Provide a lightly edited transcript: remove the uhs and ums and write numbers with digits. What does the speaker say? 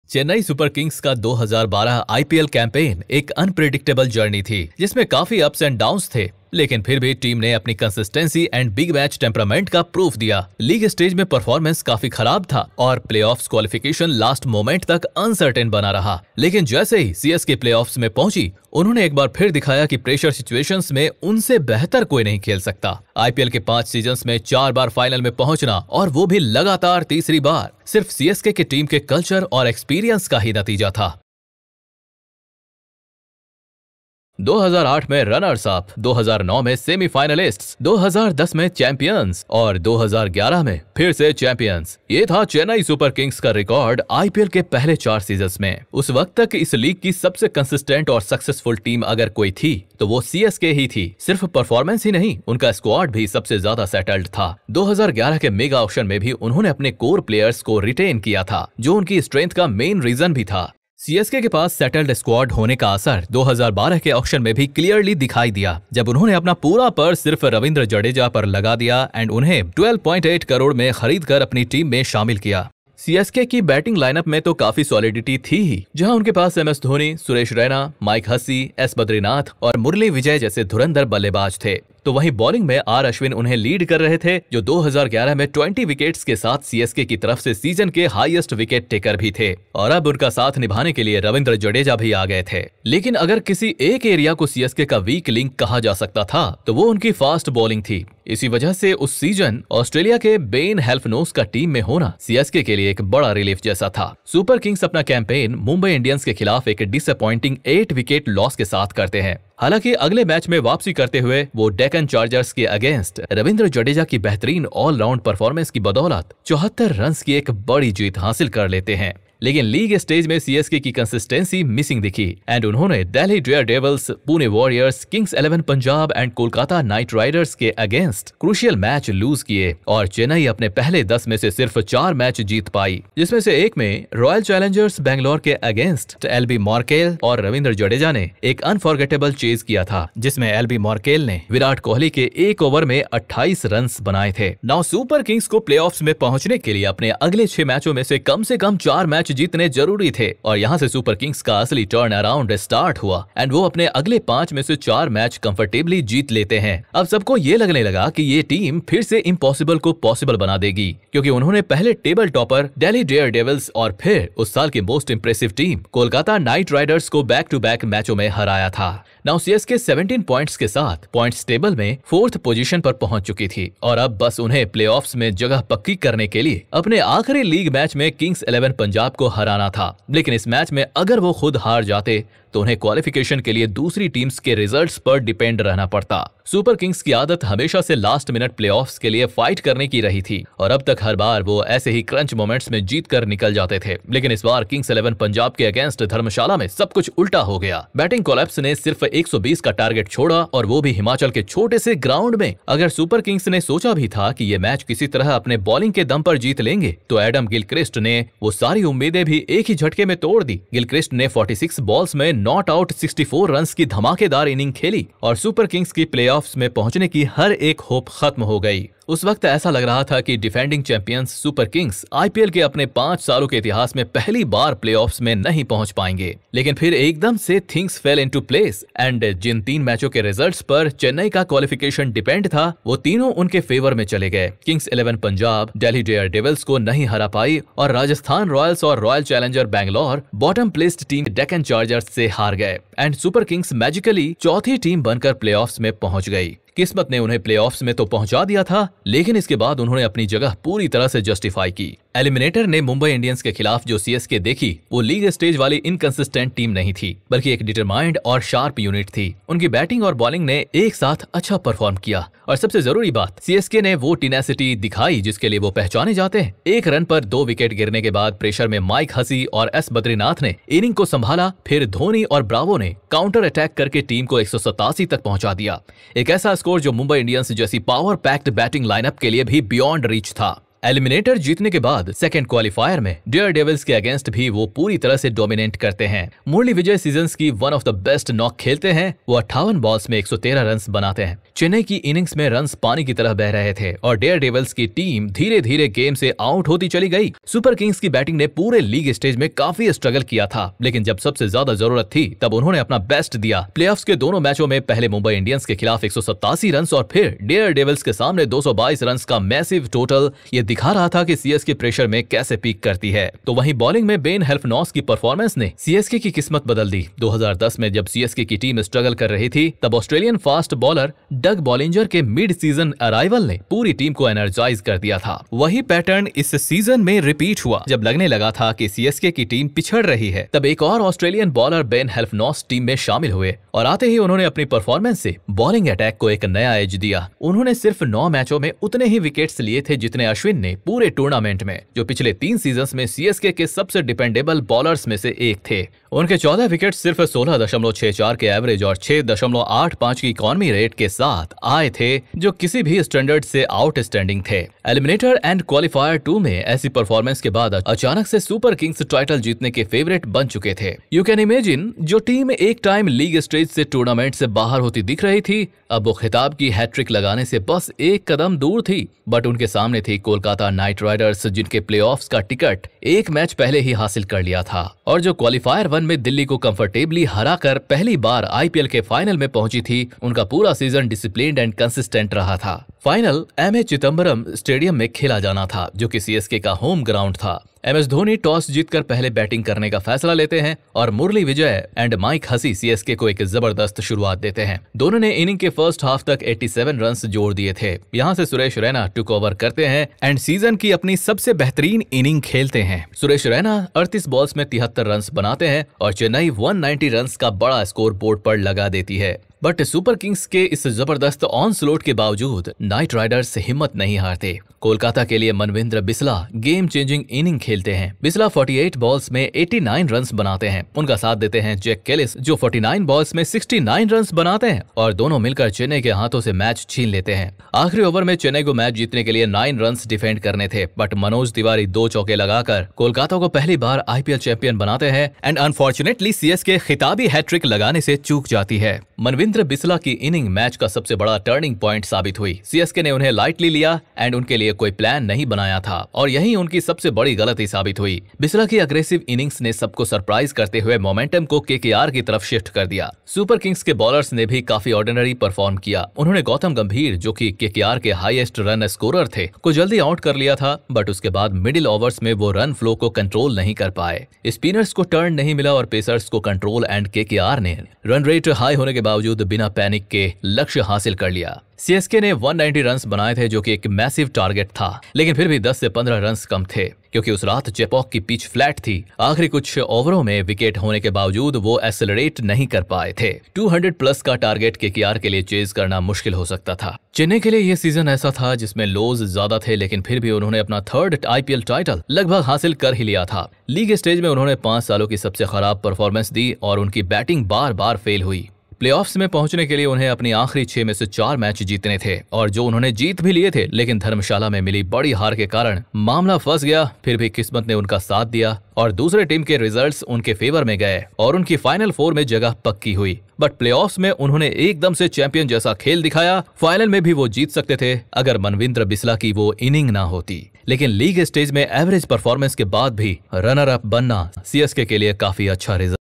Chennai super Kings का 2012 IPL campaign एक unpredictable journey थी जिसमें काफी अप्स एंड डाउन्स थे, लेकिन फिर भी टीम ने अपनी consistency and big match temperament का प्रूफ दिया। लीग स्टेज में परफॉर्मेंस काफी खराब था और प्लेऑफ्स क्वालिफिकेशन लास्ट मोमेंट तक अनसर्टेन बना रहा, लेकिन जैसे ही सीएसके प्लेऑफ्स में पहुंची उन्होंने एक बार फिर दिखाया कि प्रेशर सिचुएशंस में उनसे बेहतर कोई नहीं खेल सकता। आईपीएल के 5 सीजन्स में 4 बार फाइनल में पहुंचना और वो भी लगातार तीसरी बार सिर्फ सीएसके की टीम के कल्चर और एक्सपीरियंस का ही नतीजा था। 2008 में रनर्स अप, 2009 में सेमीफाइनलिस्ट्स, 2010 में चैंपियंस और 2011 में फिर से चैंपियंस। ये था चेन्नई सुपर किंग्स का रिकॉर्ड आईपीएल के पहले 4 सीजन्स में। उस वक्त तक इस लीग की सबसे कंसिस्टेंट और सक्सेसफुल टीम अगर कोई थी तो वो सीएसके ही थी। सिर्फ परफॉर्मेंस ही नहीं, उनका स्क्वाड भी सबसे ज्यादा सेटल्ड था। 2011 के मेगा ऑक्शन में भी उन्होंने अपने कोर प्लेयर्स को रिटेन किया था, जो उनकी स्ट्रेंथ का मेन रीजन भी था। सीएसके के पास सेटल्ड स्क्वाड होने का असर 2012 के ऑक्शन में भी क्लियरली दिखाई दिया, जब उन्होंने अपना पूरा पर्स सिर्फ रविंद्र जडेजा पर लगा दिया एंड उन्हें 12.8 करोड़ में खरीदकर अपनी टीम में शामिल किया। सीएसके की बैटिंग लाइनअप में तो काफी सॉलिडिटी थी ही, जहां उनके पास MS Dhoni, Suresh Raina, Mike Hussey, S Badrinath और मुरली विजय जैसे धुरंधर बल्लेबाज थे। तो वहीं बॉलिंग में आर अश्विन उन्हें लीड कर रहे थे, जो 2011 में 20 विकेट्स के साथ सीएसके की तरफ से सीजन के हाईएस्ट विकेट टेकर भी थे। और अब उनका साथ निभाने के लिए रविंद्र जडेजा भी आ गए थे। लेकिन अगर किसी एक एरिया को सीएसके का वीक लिंक कहा जा सकता था तो वो उनकी फास्ट बॉलिंग थी। इसी वजह से उस सीजन ऑस्ट्रेलिया के बेन हेल्फनोस का टीम में होना सीएसके के लिए एक बड़ा रिलीफ जैसा था। सुपर किंग्स अपना कैंपेन मुंबई इंडियंस के खिलाफ एक डिसअपॉइंटिंग 8 विकेट लॉस के साथ करते हैं। हालांकि अगले मैच में वापसी करते हुए वो डेक्कन चार्जर्स के अगेंस्ट रविंद्र जडेजा की बेहतरीन ऑलराउंड परफॉर्मेंस की बदौलत 74 रन की एक बड़ी जीत हासिल कर लेते हैं। लेकिन लीग स्टेज में सीएसके की कंसिस्टेंसी मिसिंग दिखी एंड उन्होंने Delhi Daredevils, Pune warriors, Kings 11 Punjab and Kolkata night Riders के अगेंस्ट क्रूशियल मैच लूज किए और चेन्नई अपने पहले 10 में से सिर्फ 4 मैच जीत पाई, जिसमें से एक में रॉयल चैलेंजर्स बेंगलोर के अगेंस्ट एलबी मॉर्केल और रविंद्र जडेजा ने एक अनफॉरगेटेबल चेज किया था, जिसमें एलबी मॉर्केल ने विराट कोहली के 1 ओवर में 28 रन बनाए थे। नाउ सुपर किंग्स को प्लेऑफ्स में पहुंचने के लिए अपने अगले 6 मैचों में से कम 4 मैच जीतने जरूरी थे और यहाँ से सुपर किंग्स का असली टर्न अराउंड स्टार्ट हुआ एंड वो अपने अगले 5 में से 4 मैच कंफर्टेबली जीत लेते हैं। अब सबको ये लगने लगा कि ये टीम फिर से इम्पॉसिबल को पॉसिबल बना देगी, क्योंकि उन्होंने पहले टेबल टॉपर दिल्ली डेयरडेविल्स और फिर उस साल की most impressive team Kolkata night Riders को बैक टू बैक मैचों में हराया था। नाउ सीएसके 17 पॉइंट्स के साथ पॉइंट्स टेबल में 4th पोजीशन पर पहुंच चुकी थी और अब बस उन्हें प्लेऑफ्स में जगह पक्की करने के लिए अपने आखिरी लीग मैच में किंग्स 11 पंजाब को हराना था। लेकिन इस मैच में अगर वो खुद हार जाते तो उन्हें क्वालिफिकेशन के लिए दूसरी टीम्स के रिजल्ट्स पर डिपेंड रहना पड़ता। सुपर किंग्स की आदत हमेशा से लास्ट मिनट प्लेऑफ्स के लिए फाइट करने की रही थी और अब तक हर बार वो ऐसे ही क्रंच मोमेंट्स में जीत कर निकल जाते थे। लेकिन इस बार किंग्स 11 पंजाब के अगेंस्ट धर्मशाला में सब कुछ उल्टा हो गया। बैटिंग कोलैप्स ने सिर्फ 120 का टारगेट छोड़ा और वो भी हिमाचल के छोटे से ग्राउंड में। अगर सुपर किंग्स ने सोचा भी था कि ये मैच किसी तरह अपने बॉलिंग के दम पर जीत लेंगे तो एडम गिलक्रिस्ट ने वो सारी उम्मीदें भी एक ही झटके में तोड़ दी। गिलक्रिस्ट ने 46 बॉल्स में नॉट आउट 64 रन की धमाकेदार इनिंग खेली और सुपर किंग्स की प्लेऑफ्स में पहुंचने की हर एक होप खत्म हो गई। उस वक्त ऐसा लग रहा था कि defending champions super Kings IPL के अपने 5 सालों के इतिहास में पहली बार प्लेऑफ्स में नहीं पहुंच पाएंगे। लेकिन फिर एकदम से things fell into place and जिन 3 मैचों के रिजल्ट्स पर चेन्नई का क्वालिफिकेशन डिपेंड था वो तीनों उनके फेवर में चले गए। किंग्स 11 पंजाब दिल्ली डेयरडेविल्स को नहीं हरा पाई और राजस्थान रॉयल्स और royal challenger Bangalore bottom placed team Deccan chargers से हार गए एंड सुपर किंग्स मैजिकली चौथी टीम बनकर प्लेऑफ्स में पहुंच गई। किस्मत ने उन्हें प्लेऑफ्स में तो पहुंचा दिया था, लेकिन इसके बाद उन्होंने अपनी जगह पूरी तरह से जस्टिफाई की। एलिमिनेटर ने मुंबई इंडियंस के खिलाफ जो सीएसके देखी वो लीग स्टेज वाली इनकंसिस्टेंट टीम नहीं थी, बल्कि एक डिटरमाइंड और शार्प यूनिट थी। उनकी बैटिंग और बॉलिंग ने एक साथ अच्छा परफॉर्म किया और सबसे जरूरी बात, सीएसके ने वो टेनेसिटी दिखाई जिसके लिए वो पहचाने जाते हैं। 1 रन पर 2 विकेट गिरने के बाद प्रेशर में माइक हसी और एस बद्रीनाथ ने इनिंग को संभाला, फिर धोनी और ब्रावो ने काउंटर अटैक करके टीम को 187 तक पहुंचा दिया। एक ऐसा स्कोर जो मुंबई इंडियंस जैसी पावर पैक्ड बैटिंग लाइनअप के लिए भी बियॉन्ड रीच था। एलिमिनेटर जीतने के बाद सेकंड क्वालिफायर में डेयरडेविल्स के अगेंस्ट भी वो पूरी तरह से डोमिनेट करते हैं। मुरली विजय सीजन्स की one of the best knock खेलते हैं। वो 58 बॉल्स में 113 रन्स बनाते हैं। चेन्नई की इनिंग्स में रन्स पानी की तरह बह रहे थे और डेयरडेविल्स की टीम धीरे धीरे गेम से आउट होती चली गई। सुपर किंग्स की बैटिंग ने पूरे लीग स्टेज में काफी स्ट्रगल किया था, लेकिन जब सबसे ज्यादा जरूरत थी तब उन्होंने अपना बेस्ट दिया। प्लेऑफ्स के दोनों मैचों में पहले मुंबई इंडियंस के खिलाफ 187 रन्स और फिर डेयरडेविल्स के सामने 222 रन्स का मैसिव टोटल ये दिखा रहा था कि सीएसके प्रेशर में कैसे पीक करती है। तो वहीं बॉलिंग में बेन हेल्फनॉस की परफॉर्मेंस ने सीएसके की किस्मत बदल दी। 2010 में जब सीएसके की टीम स्ट्रगल कर रही थी तब ऑस्ट्रेलियन फास्ट बॉलर डग बॉलिंजर के मिड सीजन अराइवल ने पूरी टीम को एनर्जाइज कर दिया था। वही पैटर्न इस सीजन में रिपीट हुआ। जब लगने लगा था कि सीएसके की टीम पिछड़ रही है तब एक और ऑस्ट्रेलियन बॉलर बेन हेल्फनॉस टीम में शामिल हुए और आते ही उन्होंने अपनी परफॉर्मेंस से बॉलिंग अटैक को एक नया एज दिया। उन्होंने सिर्फ 9 मैचों में उतने ही विकेट्स लिए थे जितने अश्विन ने पूरे टूर्नामेंट में, जो पिछले 3 सीजन्स में सीएसके के सबसे डिपेंडेबल बॉलर्स में से एक थे। उनके 14 विकेट सिर्फ 16.64 के एवरेज और 6.85 की इकॉनमी रेट के साथ आए थे, जो किसी भी स्टैंडर्ड से आउटस्टैंडिंग थे। एलिमिनेटर एंड क्वालिफायर 2 में ऐसी परफॉर्मेंस के बाद अचानक से सुपर किंग्स टाइटल जीतने के फेवरेट बन चुके थे। यू कैन इमेजिन, जो टीम एक टाइम लीग स्टेज से टूर्नामेंट से बाहर होती दिख रही थी, अब वो खिताब की हैट्रिक लगाने से बस एक कदम दूर थी। बट उनके सामने थी कोलकाता नाइट राइडर्स, जिनके प्लेऑफ्स का टिकट एक मैच पहले ही हासिल कर लिया था और जो क्वालिफायर 1 में दिल्ली को कंफर्टेबली हराकर पहली बार आईपीएल के फाइनल में पहुंची थी। उनका पूरा सीजन डिसिप्लिन्ड एंड कंसिस्टेंट रहा था। फाइनल एमए चिदंबरम स्टेडियम में खेला जाना था, जो कि सीएसके का होम ग्राउंड था। एमएस धोनी टॉस जीतकर पहले बैटिंग करने का फैसला लेते हैं और मुरली विजय एंड माइक हसी सीएसके को एक जबरदस्त शुरुआत देते हैं। दोनों ने इनिंग के फर्स्ट हाफ तक 87 रन्स जोड़ दिए थे। यहां से सुरेश रैना टुक ओवर करते हैं एंड सीजन की अपनी सबसे बेहतरीन इनिंग खेलते हैं। सुरेश रैना 38 बॉल्स में 73 रन्स बनाते हैं और चेन्नई 190 रन्स का बड़ा स्कोर बोर्ड पर लगा देती है। बट सुपर किंग्स के इस जबरदस्त ऑन स्लोट के बावजूद नाइट राइडर्स हिम्मत नहीं हारते। कोलकाता के लिए Manvinder Bisla game changing inning खेलते हैं। बिस्ला 48 बॉल्स में 89 रन्स बनाते हैं। उनका साथ देते हैं जैक कैलिस, जो 49 बॉल्स में 69 रन्स बनाते हैं और दोनों मिलकर चेन्नई के हाथों से मैच छीन लेते हैं। आखिरी ओवर में चेन्नई को मैच जीतने के लिए 9 रन्स डिफेंड करने थे, बट मनोज तिवारी 2 चौके लगाकर कोलकाता को पहली बार आईपीएल चैंपियन बनाते हैं एंड अनफॉर्चुनेटली सीएसके खिताबी हैट्रिक लगाने से चूक जाती है। मनविंद्र बिस्ला की इनिंग मैच का सबसे बड़ा टर्निंग पॉइंट साबित हुई। सीएसके ने उन्हें लाइटली लिया एंड उनके लिए कोई प्लान नहीं बनाया था और यही उनकी सबसे बड़ी गलती साबित हुई। बिस्ला की अग्रेसिव इनिंग्स ने सबको सरप्राइज करते हुए मोमेंटम को केकेआर की तरफ शिफ्ट कर दिया। सुपर किंग्स के बॉलर्स ने भी काफी ऑर्डिनरी परफॉर्म किया। उन्होंने गौतम गंभीर, जो कि केकेआर के हाईएस्ट रन स्कोरर थे, को जल्दी आउट कर लिया था, बट उसके बाद मिडिल ओवर्स में वो रन फ्लो को कंट्रोल नहीं कर पाए। स्पिनर्स को टर्न नहीं मिला और पेसर्स को कंट्रोल एंड केकेआर ने रन रेट हाई होने के बावजूद बिना पैनिक के लक्ष्य हासिल कर लिया। सीएसके ने 190 रन्स बनाए थे, जो कि एक मैसिव टारगेट था, लेकिन फिर भी 10 से 15 रन्स कम थे क्योंकि उस रात चेपॉक की पिच फ्लैट थी। आखिरी कुछ ओवरों में विकेट होने के बावजूद वो एक्सेलरेट नहीं कर पाए थे। 200 प्लस का टारगेट केकेआर के लिए चेज करना मुश्किल हो सकता था। चेन्नई के लिए ये सीजन ऐसा था जिसमें लोज ज्यादा थे, लेकिन फिर भी उन्होंने अपना 3rd आईपीएल टाइटल लगभग हासिल कर ही लिया था। लीग स्टेज में उन्होंने 5 सालों की सबसे खराब परफॉर्मेंस दी और उनकी बैटिंग बार बार फेल हुई। प्लेऑफ्स में पहुंचने के लिए उन्हें अपनी आखिरी 6 में से 4 मैच जीतने थे और जो उन्होंने जीत भी लिए थे, लेकिन धर्मशाला में मिली बड़ी हार के कारण मामला फंस गया। फिर भी किस्मत ने उनका साथ दिया और दूसरे टीम के रिजल्ट्स उनके फेवर में गए और उनकी फाइनल 4 में जगह पक्की हुई। बट प्लेऑफ्स में उन्होंने एकदम से चैंपियन जैसा खेल दिखाया। फाइनल में भी वो जीत सकते थे अगर मनविंद्र बिस्ला की वो इनिंग ना होती, लेकिन लीग स्टेज में एवरेज परफॉर्मेंस के बाद भी रनर अप बनना सीएसके के लिए काफी अच्छा रिजल्ट